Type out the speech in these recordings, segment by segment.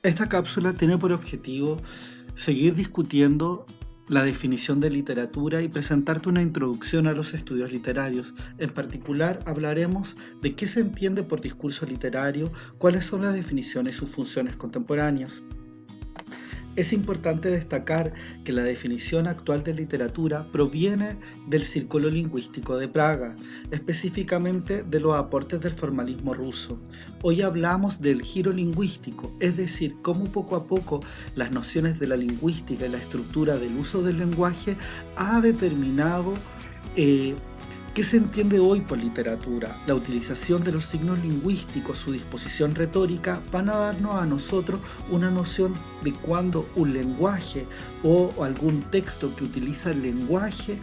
Esta cápsula tiene por objetivo seguir discutiendo la definición de literatura y presentarte una introducción a los estudios literarios. En particular, hablaremos de qué se entiende por discurso literario, cuáles son las definiciones y sus funciones contemporáneas. Es importante destacar que la definición actual de literatura proviene del Círculo Lingüístico de Praga, específicamente de los aportes del formalismo ruso. Hoy hablamos del giro lingüístico, es decir, cómo poco a poco las nociones de la lingüística y la estructura del uso del lenguaje ha determinado ¿qué se entiende hoy por literatura? La utilización de los signos lingüísticos, su disposición retórica, van a darnos a nosotros una noción de cuándo un lenguaje o algún texto que utiliza el lenguaje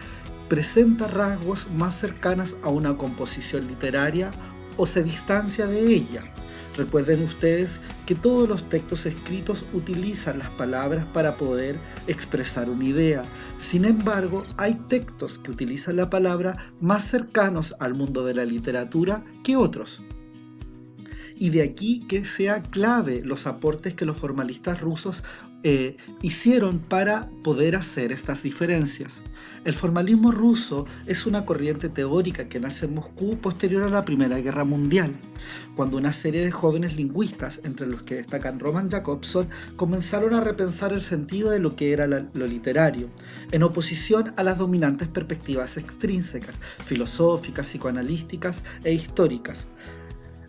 presenta rasgos más cercanos a una composición literaria o se distancia de ella. Recuerden ustedes que todos los textos escritos utilizan las palabras para poder expresar una idea. Sin embargo, hay textos que utilizan la palabra más cercanos al mundo de la literatura que otros. Y de aquí que sea clave los aportes que los formalistas rusos hicieron para poder hacer estas diferencias. El formalismo ruso es una corriente teórica que nace en Moscú posterior a la Primera Guerra Mundial, cuando una serie de jóvenes lingüistas, entre los que destacan Roman Jakobson, comenzaron a repensar el sentido de lo que era lo literario, en oposición a las dominantes perspectivas extrínsecas, filosóficas, psicoanalísticas e históricas.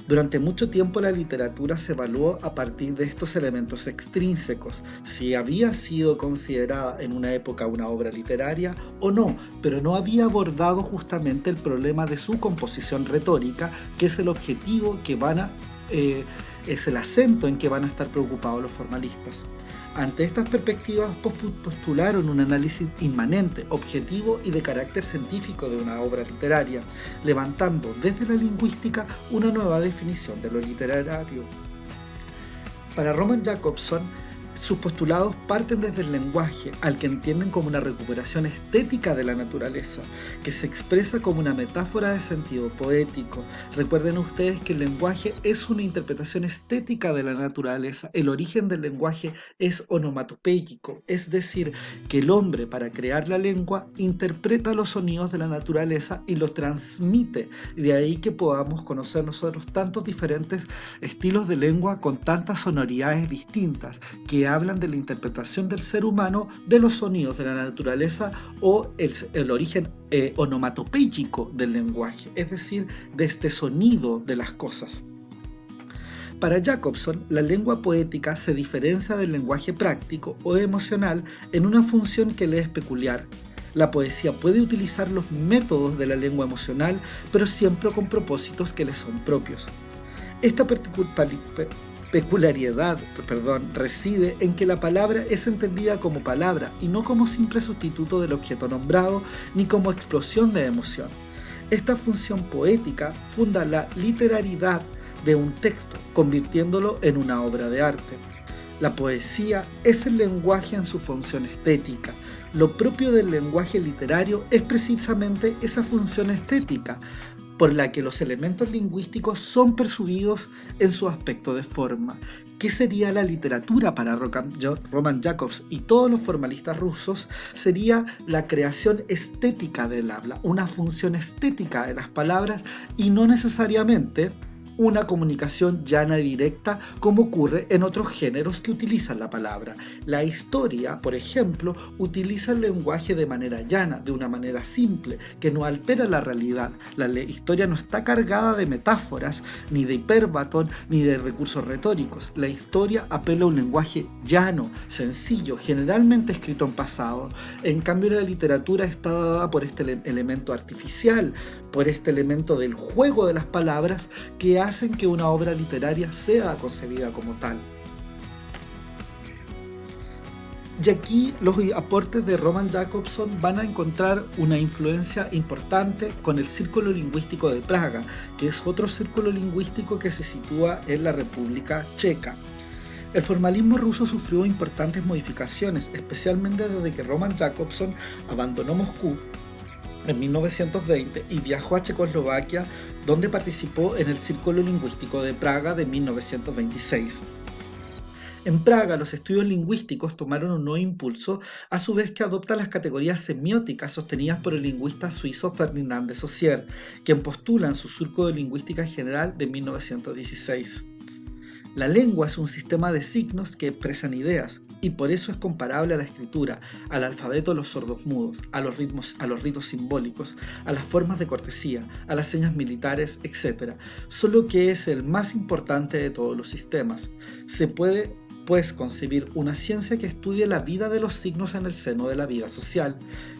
Durante mucho tiempo la literatura se evaluó a partir de estos elementos extrínsecos, si había sido considerada en una época una obra literaria o no, pero no había abordado justamente el problema de su composición retórica, que es el objetivo que es el acento en que van a estar preocupados los formalistas. Ante estas perspectivas postularon un análisis inmanente, objetivo y de carácter científico de una obra literaria, levantando desde la lingüística una nueva definición de lo literario. Para Roman Jakobson, sus postulados parten desde el lenguaje, al que entienden como una recuperación estética de la naturaleza, que se expresa como una metáfora de sentido poético. Recuerden ustedes que el lenguaje es una interpretación estética de la naturaleza. El origen del lenguaje es onomatopéyico, es decir, que el hombre, para crear la lengua, interpreta los sonidos de la naturaleza y los transmite. De ahí que podamos conocer nosotros tantos diferentes estilos de lengua con tantas sonoridades distintas, que hablan de la interpretación del ser humano de los sonidos de la naturaleza o el origen onomatopéyico del lenguaje, es decir, de este sonido de las cosas. Para Jakobson, la lengua poética se diferencia del lenguaje práctico o emocional en una función que le es peculiar. La poesía puede utilizar los métodos de la lengua emocional, pero siempre con propósitos que le son propios. Esta peculiaridad reside en que la palabra es entendida como palabra y no como simple sustituto del objeto nombrado ni como explosión de emoción. Esta función poética funda la literalidad de un texto, convirtiéndolo en una obra de arte. La poesía es el lenguaje en su función estética. Lo propio del lenguaje literario es precisamente esa función estética, por la que los elementos lingüísticos son percibidos en su aspecto de forma. ¿Qué sería la literatura para Roman Jakobson y todos los formalistas rusos? Sería la creación estética del habla, una función estética de las palabras y no necesariamente una comunicación llana y directa como ocurre en otros géneros que utilizan la palabra. La historia, por ejemplo, utiliza el lenguaje de manera llana, de una manera simple, que no altera la realidad. La historia no está cargada de metáforas, ni de hipérbaton, ni de recursos retóricos. La historia apela a un lenguaje llano, sencillo, generalmente escrito en pasado. En cambio, la literatura está dada por este elemento artificial, por este elemento del juego de las palabras que hacen que una obra literaria sea concebida como tal. Y aquí los aportes de Roman Jakobson van a encontrar una influencia importante con el Círculo Lingüístico de Praga, que es otro círculo lingüístico que se sitúa en la República Checa. El formalismo ruso sufrió importantes modificaciones, especialmente desde que Roman Jakobson abandonó Moscú en 1920 y viajó a Checoslovaquia, donde participó en el Círculo Lingüístico de Praga de 1926. En Praga, los estudios lingüísticos tomaron un nuevo impulso, a su vez que adopta las categorías semióticas sostenidas por el lingüista suizo Ferdinand de Saussure, quien postula en su Surco de Lingüística General de 1916. La lengua es un sistema de signos que expresan ideas, y por eso es comparable a la escritura, al alfabeto de los sordomudos, a los ritos simbólicos, a las formas de cortesía, a las señas militares, etc. Solo que es el más importante de todos los sistemas. Se puede, pues, concebir una ciencia que estudie la vida de los signos en el seno de la vida social.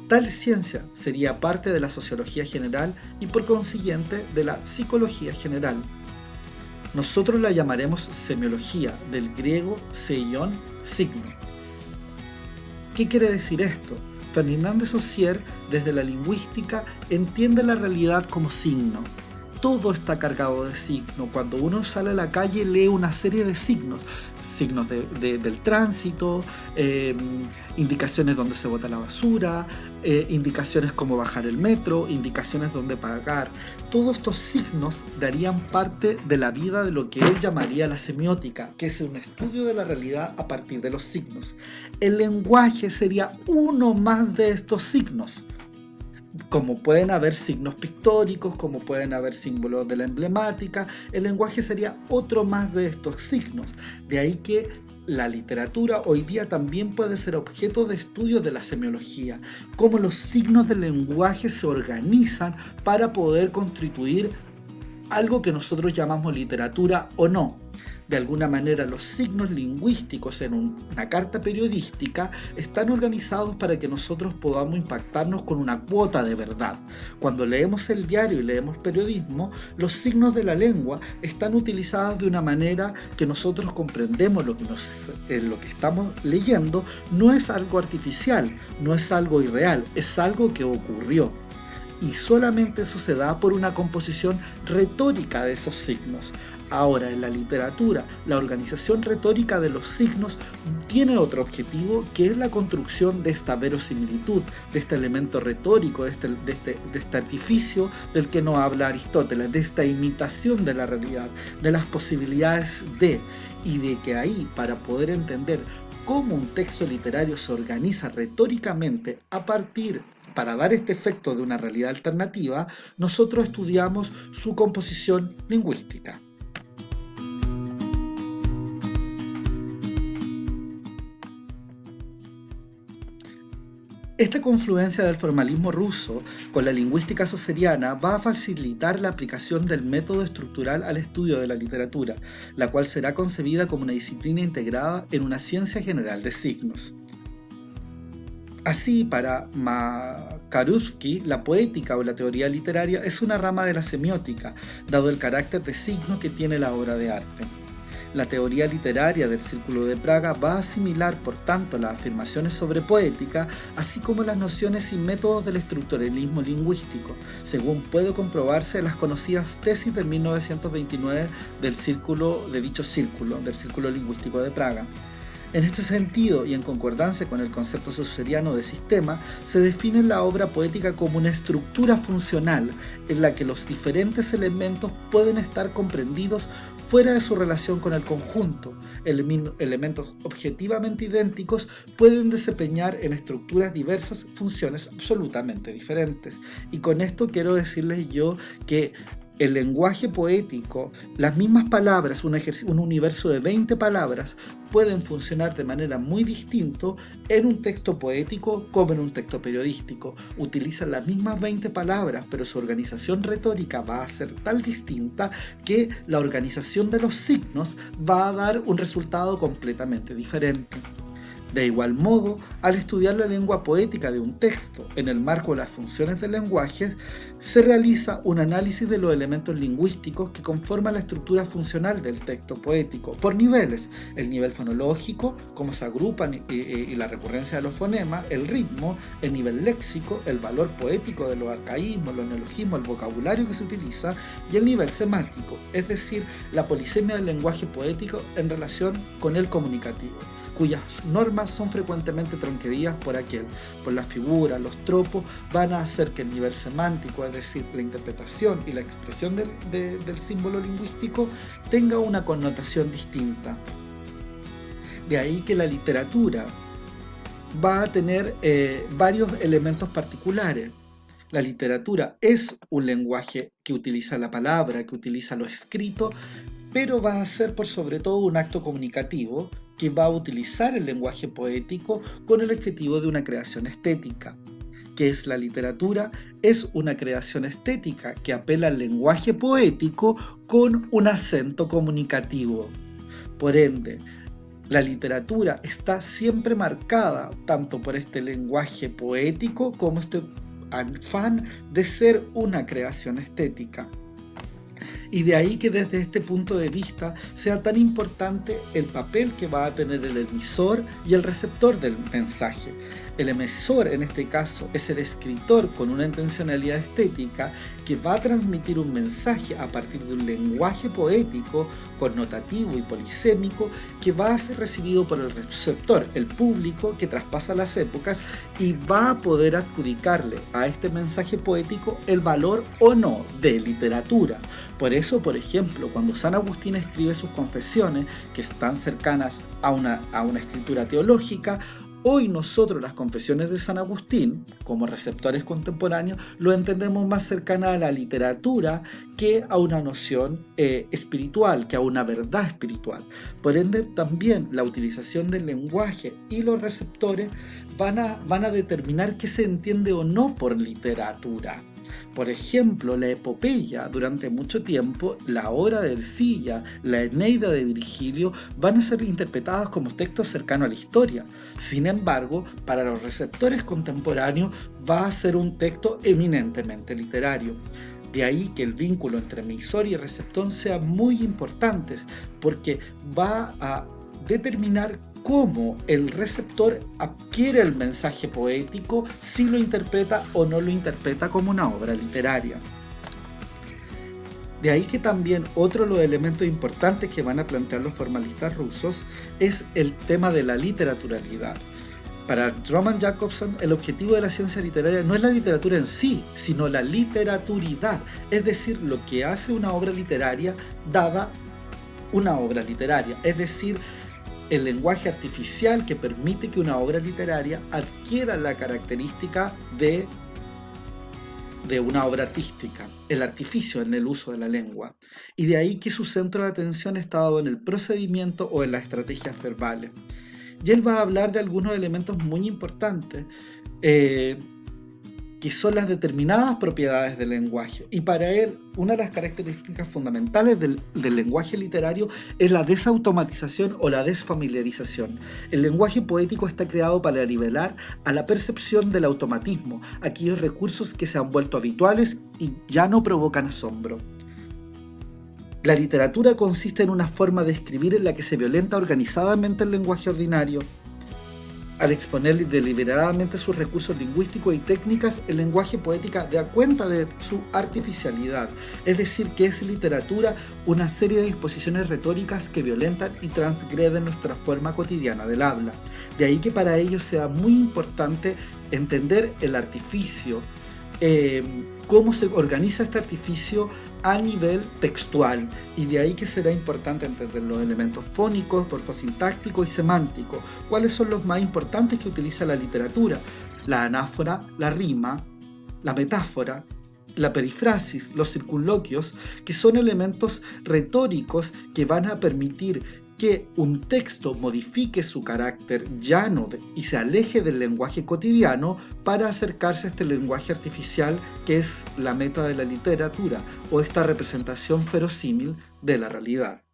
Tal ciencia sería parte de la sociología general y por consiguiente de la psicología general. Nosotros la llamaremos semiología, del griego seion, signo. ¿Qué quiere decir esto? Ferdinand de Saussure, desde la lingüística, entiende la realidad como signo. Todo está cargado de signo. Cuando uno sale a la calle lee una serie de signos. Signos del tránsito, indicaciones donde se bota la basura, indicaciones cómo bajar el metro, indicaciones donde pagar. Todos estos signos darían parte de la vida de lo que él llamaría la semiótica, que es un estudio de la realidad a partir de los signos. El lenguaje sería uno más de estos signos. Como pueden haber signos pictóricos, como pueden haber símbolos de la emblemática, el lenguaje sería otro más de estos signos. De ahí que la literatura hoy día también puede ser objeto de estudio de la semiología, cómo los signos del lenguaje se organizan para poder constituir algo que nosotros llamamos literatura o no. De alguna manera, los signos lingüísticos en una carta periodística están organizados para que nosotros podamos impactarnos con una cuota de verdad. Cuando leemos el diario y leemos periodismo, los signos de la lengua están utilizados de una manera que nosotros comprendemos lo que estamos leyendo. No es algo artificial, no es algo irreal, es algo que ocurrió. Y solamente eso se da por una composición retórica de esos signos. Ahora, en la literatura, la organización retórica de los signos tiene otro objetivo, que es la construcción de esta verosimilitud, de este elemento retórico, de este artificio del que nos habla Aristóteles, de esta imitación de la realidad, de las posibilidades y de que ahí, para poder entender cómo un texto literario se organiza retóricamente para dar este efecto de una realidad alternativa, nosotros estudiamos su composición lingüística. Esta confluencia del formalismo ruso con la lingüística saussuriana va a facilitar la aplicación del método estructural al estudio de la literatura, la cual será concebida como una disciplina integrada en una ciencia general de signos. Así, para Makarowski, la poética o la teoría literaria es una rama de la semiótica, dado el carácter de signo que tiene la obra de arte. La teoría literaria del Círculo de Praga va a asimilar, por tanto, las afirmaciones sobre poética, así como las nociones y métodos del estructuralismo lingüístico, según puede comprobarse en las conocidas tesis del 1929 del Círculo Lingüístico de Praga. En este sentido, y en concordancia con el concepto saussuriano de sistema, se define la obra poética como una estructura funcional en la que los diferentes elementos pueden estar comprendidos fuera de su relación con el conjunto. Elementos objetivamente idénticos pueden desempeñar en estructuras diversas funciones absolutamente diferentes. Y con esto quiero decirles yo que el lenguaje poético, las mismas palabras, un universo de 20 palabras, pueden funcionar de manera muy distinta en un texto poético como en un texto periodístico. Utilizan las mismas 20 palabras, pero su organización retórica va a ser tan distinta que la organización de los signos va a dar un resultado completamente diferente. De igual modo, al estudiar la lengua poética de un texto en el marco de las funciones del lenguaje, se realiza un análisis de los elementos lingüísticos que conforman la estructura funcional del texto poético, por niveles: el nivel fonológico, cómo se agrupan y la recurrencia de los fonemas, el ritmo, el nivel léxico, el valor poético de los arcaísmos, los neologismos, el vocabulario que se utiliza, y el nivel semántico, es decir, la polisemia del lenguaje poético en relación con el comunicativo, cuyas normas son frecuentemente tronquerías por las figuras, los tropos, van a hacer que el nivel semántico, es decir, la interpretación y la expresión del símbolo lingüístico, tenga una connotación distinta. De ahí que la literatura va a tener varios elementos particulares. La literatura es un lenguaje que utiliza la palabra, que utiliza lo escrito, pero va a ser por sobre todo un acto comunicativo que va a utilizar el lenguaje poético con el objetivo de una creación estética. ¿Qué es la literatura? Es una creación estética que apela al lenguaje poético con un acento comunicativo. Por ende, la literatura está siempre marcada tanto por este lenguaje poético como este afán de ser una creación estética. Y de ahí que desde este punto de vista sea tan importante el papel que va a tener el emisor y el receptor del mensaje. El emisor, en este caso, es el escritor con una intencionalidad estética que va a transmitir un mensaje a partir de un lenguaje poético, connotativo y polisémico que va a ser recibido por el receptor, el público que traspasa las épocas y va a poder adjudicarle a este mensaje poético el valor o no de literatura. Por eso, por ejemplo, cuando San Agustín escribe sus confesiones, que están cercanas a una escritura teológica, hoy nosotros las confesiones de San Agustín, como receptores contemporáneos, lo entendemos más cercana a la literatura que a una noción espiritual, que a una verdad espiritual. Por ende, también la utilización del lenguaje y los receptores van a determinar qué se entiende o no por literatura. Por ejemplo, la epopeya, durante mucho tiempo, la obra de Ercilla, la Eneida de Virgilio, van a ser interpretadas como textos cercanos a la historia. Sin embargo, para los receptores contemporáneos va a ser un texto eminentemente literario. De ahí que el vínculo entre emisor y receptor sea muy importante, porque va a determinar cómo el receptor adquiere el mensaje poético, si lo interpreta o no lo interpreta como una obra literaria. De ahí que también otro de los elementos importantes que van a plantear los formalistas rusos es el tema de la literaturalidad. Para Roman Jakobson, el objetivo de la ciencia literaria no es la literatura en sí, sino la literaturidad, es decir, lo que hace una obra literaria dada una obra literaria, es decir, el lenguaje artificial que permite que una obra literaria adquiera la característica de una obra artística, el artificio en el uso de la lengua. Y de ahí que su centro de atención está dado en el procedimiento o en las estrategias verbales. Y él va a hablar de algunos elementos muy importantes, que son las determinadas propiedades del lenguaje. Y para él, una de las características fundamentales del lenguaje literario es la desautomatización o la desfamiliarización. El lenguaje poético está creado para nivelar a la percepción del automatismo, aquellos recursos que se han vuelto habituales y ya no provocan asombro. La literatura consiste en una forma de escribir en la que se violenta organizadamente el lenguaje ordinario. Al exponer deliberadamente sus recursos lingüísticos y técnicas, el lenguaje poética da cuenta de su artificialidad, es decir, que es literatura una serie de disposiciones retóricas que violentan y transgreden nuestra forma cotidiana del habla. De ahí que para ellos sea muy importante entender el artificio, cómo se organiza este artificio a nivel textual, y de ahí que será importante entender los elementos fónicos, morfosintácticos y semánticos. ¿Cuáles son los más importantes que utiliza la literatura? La anáfora, la rima, la metáfora, la perifrasis, los circunloquios, que son elementos retóricos que van a permitir que un texto modifique su carácter llano y se aleje del lenguaje cotidiano para acercarse a este lenguaje artificial que es la meta de la literatura o esta representación verosímil de la realidad.